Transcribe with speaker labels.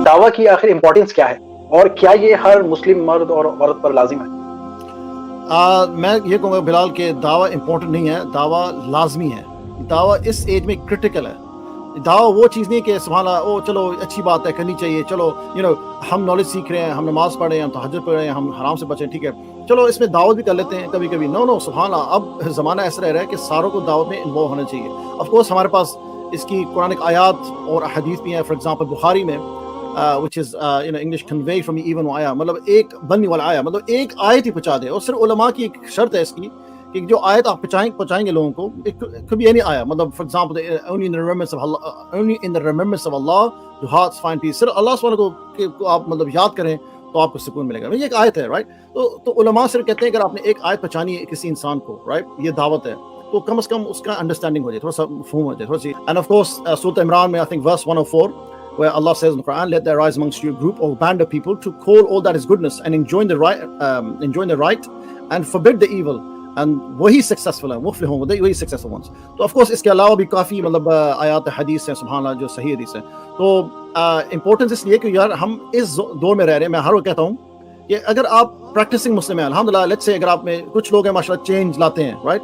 Speaker 1: دعویٰ کی آخر امپورٹنس کیا ہے اور کیا یہ ہر مسلم مرد اور عورت پر لازم ہے؟
Speaker 2: میں یہ کہوں گا بلال کہ دعویٰ امپورٹنٹ نہیں ہے، دعویٰ لازمی ہے. دعویٰ اس ایج میں کرٹیکل ہے. دعویٰ وہ چیز نہیں کہ سبحان اللہ او چلو اچھی بات ہے کرنی چاہیے، چلو ہم نالج سیکھ رہے ہیں، ہم نماز پڑھ رہے ہیں، ہم تہجد پڑھ رہے ہیں، ہم حرام سے بچیں، ٹھیک ہے چلو اس میں دعوت بھی کر لیتے ہیں کبھی کبھی. نو سبحان اللہ، اب زمانہ ایسا رہ رہا ہے کہ ساروں کو دعوت میں انوالو ہونا چاہیے. آف کورس ہمارے پاس اس کی قرآن آیات اور احادیث بھی ہیں. فار ایگزامپل بخاری میں which is English convey from even آیا، مطلب ایک بننے والا آیا، مطلب ایک آیت ہی پہنچا دے. اور صرف علماء کی ایک شرط ہے اس کی کہ جو آیت آپ پہنچائیں گے لوگوں کو، کبھی یہ نہیں آیا مطلب for example only in the remembrance of Allah do hearts find peace. صرف اللہ سبحانہ کو آپ مطلب یاد کریں تو آپ کو سکون ملے گا. یہ ایک آیت ہے رائٹ. تو علماء صرف کہتے ہیں اگر آپ نے ایک آیت پہنچانی ہے کسی انسان کو رائٹ، یہ دعوت ہے، تو کم از کم اس کا انڈرسٹینڈنگ ہو جائے، تھوڑا سا مفہوم ہو جائے تھوڑا سی. اینڈ آف کورس سورۃ عمران میں I think verse 104 where Allah says in the Quran, let there rise amongst you a group or band of people to call all that is goodness and enjoin the right and forbid the evil, and وہی successful ہیں، مفلح ہوں، وہی successful ones. تو of course اس کے علاوہ بھی کافی مطلب آیات حدیث ہیں سبحان اللہ جو صحیح حدیث ہیں. تو امپورٹنس اس لیے کہ یار ہم اس دور میں رہ رہے ہیں. میں ہر وقت کہتا ہوں کہ اگر آپ پریکٹسنگ مسلم ہیں الحمدللہ، لیٹس سے اگر آپ میں کچھ لوگ ہیں ماشاء اللہ چینج لاتے ہیں رائٹ،